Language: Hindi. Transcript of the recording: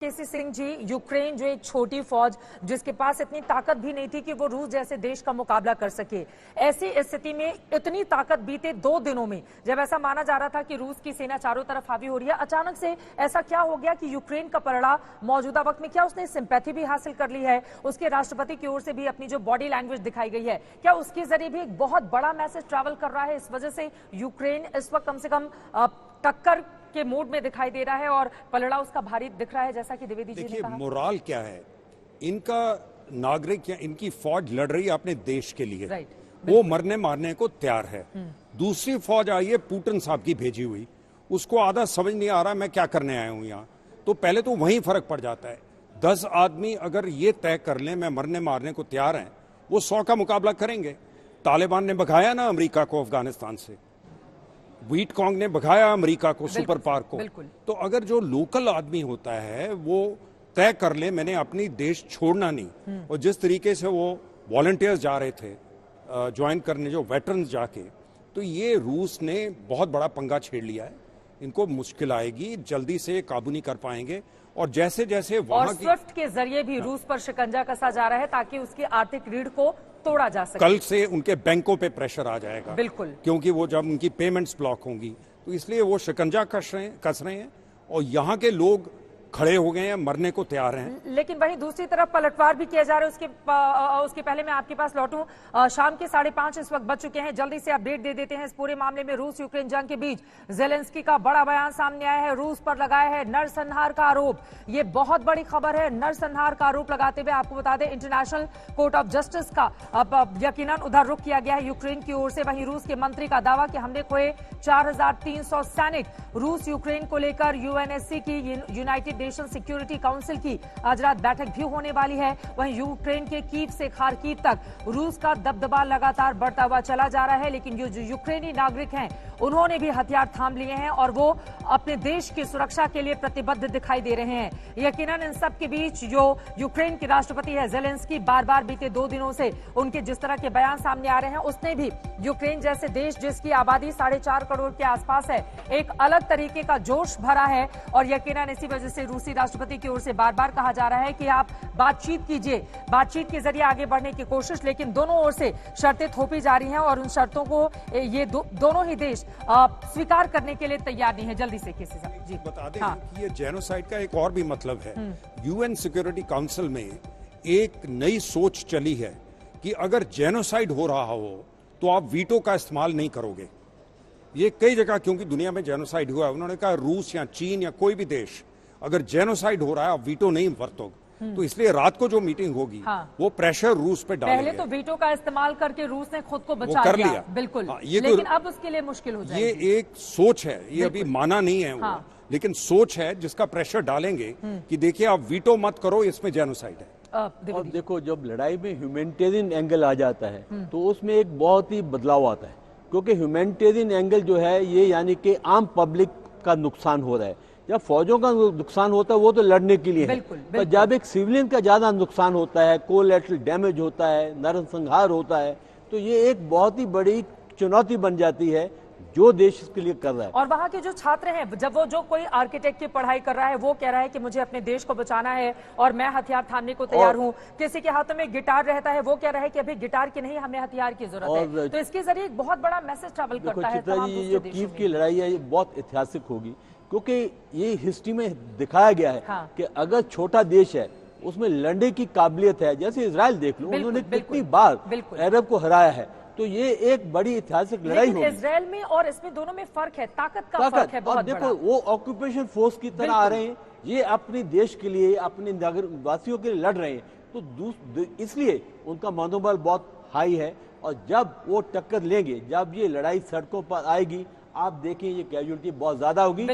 केसी सिंह जी, यूक्रेन जो एक छोटी फौज जिसके पास इतनी ताकत भी नहीं थी कि वो रूस जैसे देश का मुकाबला कर सके, ऐसी स्थिति में इतनी ताकत बीते 2 दिनों में जब ऐसा माना जा रहा था कि रूस की सेना चारों तरफ हावी हो रही है, अचानक से ऐसा क्या हो गया कि यूक्रेन का पलड़ा मौजूदा वक्त में क्या उसने सिंपैथी भी हासिल कर ली है? उसके राष्ट्रपति की ओर से भी अपनी जो बॉडी लैंग्वेज दिखाई गई है, क्या उसके जरिए भी एक बहुत बड़ा मैसेज ट्रैवल कर रहा है? इस वजह से यूक्रेन इस वक्त कम से कम टक्कर के मूड में दिखाई दे रहा है और पलड़ा उसका भारी दिख रहा है, जैसा कि द्विवेदी जी ने कहा। देखिए, मोराल क्या है इनका, नागरिक या इनकी फौज लड़ रही है अपने देश के लिए, वो मरने मारने को तैयार है। दूसरी फौज आई है पुतिन साहब की भेजी हुई, उसको आधा समझ नहीं आ रहा मैं क्या करने आया हूं यहाँ। तो पहले तो वहीं फर्क पड़ जाता है। 10 आदमी अगर ये तय कर लें मैं मरने मारने को तैयार हैं, वो 100 का मुकाबला करेंगे। तालिबान ने भगाया ना अमेरिका को अफगानिस्तान से, वीटकॉन्ग ने भगाया अमेरिका को, सुपर पावर को। तो अगर जो लोकल आदमी होता है वो तय कर ले मैंने अपनी देश छोड़ना नहीं, और जिस तरीके से वो वॉलंटियर्स जा रहे थे ज्वाइन करने, जो वेटरन्स जाके, तो ये रूस ने बहुत बड़ा पंगा छेड़ लिया है। इनको मुश्किल आएगी, जल्दी से काबू नहीं कर पाएंगे। और जैसे जैसे वहां स्विफ्ट के जरिए भी रूस पर शिकंजा कसा जा रहा है ताकि उसकी आर्थिक रीढ़ को तोड़ा जा सके। कल से उनके बैंकों पे प्रेशर आ जाएगा, बिल्कुल, क्योंकि वो जब उनकी पेमेंट्स ब्लॉक होंगी तो इसलिए वो शिकंजा कस रहे हैं और यहाँ के लोग खड़े हो गए हैं, मरने को तैयार हैं। लेकिन वहीं दूसरी तरफ पलटवार भी किया जा रहा है। उसके पहले मैं आपके पास लौटूं, शाम के 5:30 इस वक्त बज चुके हैं। जल्दी से अपडेट दे देते हैं इस पूरे मामले में। रूस यूक्रेन जंग के बीच जेलेंस्की का बड़ा बयान सामने आया है, रूस पर लगाया है नरसंहार का आरोप। ये बहुत बड़ी खबर है। नरसंहार का आरोप लगाते हुए आपको बता दें इंटरनेशनल कोर्ट ऑफ जस्टिस का अब यकीनन उधर रुख किया गया है यूक्रेन की ओर से। वहीं रूस के मंत्री का दावा कि हमने खोए 4300 सैनिक। रूस यूक्रेन को लेकर यूएनएससी की, यूनाइटेड नेशन सिक्योरिटी काउंसिल की आज रात बैठक भी होने वाली है। वहीं यूक्रेन के कीव से खार्किव तक रूस का दबदबा लगातार बढ़ता हुआ चला जा रहा है। लेकिन जो यूक्रेनी नागरिक हैं उन्होंने भी हथियार थाम लिए हैं और वो अपने देश की सुरक्षा के लिए प्रतिबद्ध दिखाई दे रहे हैं। यकीनन इन सब के बीच जो यूक्रेन के राष्ट्रपति है जेलेंस्की, बार बार बीते 2 दिनों से उनके जिस तरह के बयान सामने आ रहे हैं, उसने भी यूक्रेन जैसे देश जिसकी आबादी 4.5 करोड़ के आसपास है, एक अलग तरीके का जोश भरा है। और यकीनन इसी वजह से रूसी राष्ट्रपति की ओर से बार बार कहा जा रहा है कि आप बातचीत कीजिए, बातचीत के जरिए आगे बढ़ने की कोशिश। लेकिन दोनों ओर से शर्तें थोपी जा रही हैं और उन शर्तों को ये दोनों ही देश स्वीकार करने के लिए तैयार नहीं है। जल्दी से किसी जी बता दें कि ये जेनोसाइड का एक और भी मतलब है। यूएन सिक्योरिटी काउंसिल में एक नई सोच चली है कि अगर जेनोसाइड हो रहा हो तो आप वीटो का इस्तेमाल नहीं करोगे। ये कई जगह, क्योंकि दुनिया में जेनोसाइड हुआ है, उन्होंने कहा रूस या चीन या कोई भी देश अगर जेनोसाइड हो रहा है आप वीटो नहीं बरतोगे। तो इसलिए रात को जो मीटिंग होगी वो प्रेशर रूस पे डालेंगे। पहले तो वीटो का इस्तेमाल करके रूस ने खुद को बचा लिया, बिल्कुल, लेकिन अब उसके लिए मुश्किल हो जाएगी। ये एक सोच है, ये अभी माना नहीं है वो, लेकिन सोच है जिसका प्रेशर डालेंगे कि देखिए आप वीटो मत करो, इसमें जेनोसाइड है। और देखो, जब लड़ाई में ह्यूमैनिटेरियन एंगल आ जाता है तो उसमें एक बहुत ही बदलाव आता है, क्योंकि ह्यूमैनिटेरियन एंगल जो है ये यानी कि आम पब्लिक का नुकसान हो रहा है। जब फौजों का नुकसान होता है वो तो लड़ने के लिए है, तो जब एक सिविलियन का ज्यादा नुकसान होता है, कोलैटरल डैमेज होता है, नरसंहार होता है, तो ये एक बहुत ही बड़ी चुनौती बन जाती है जो देश इसके लिए कर रहा है। और वहाँ के जो छात्र हैं, जब वो जो कोई आर्किटेक्ट की पढ़ाई कर रहा है, वो कह रहा है कि मुझे अपने देश को बचाना है और मैं हथियार थामने को तैयार हूँ। किसी के हाथों में गिटार रहता है, वो कह रहा है कि अभी गिटार की नहीं, हमें हथियार की जरूरत है। तो इसके जरिए एक बहुत बड़ा मैसेज ट्रैवल करता है। ये जो कीव की लड़ाई है ये बहुत ऐतिहासिक होगी, क्योंकि ये हिस्ट्री में दिखाया गया है कि अगर छोटा देश है उसमें लड़ने की काबिलियत है। जैसे इजराइल देख लो, उन्होंने कितनी बार अरब को हराया है, तो ये एक बड़ी ऐतिहासिक लड़ाई होगी। इजराइल में और इसमें दोनों में फर्क है, ताकत का फर्क है बहुत और देखो वो ऑक्यूपेशन फोर्स की तरह आ रहे हैं, ये अपने देश के लिए, अपने वासियों के लिए लड़ रहे हैं, तो इसलिए उनका मनोबल बहुत हाई है। और जब वो टक्कर लेंगे, जब ये लड़ाई सड़कों पर आएगी, आप देखें ये कैजुअलिटी बहुत ज्यादा होगी।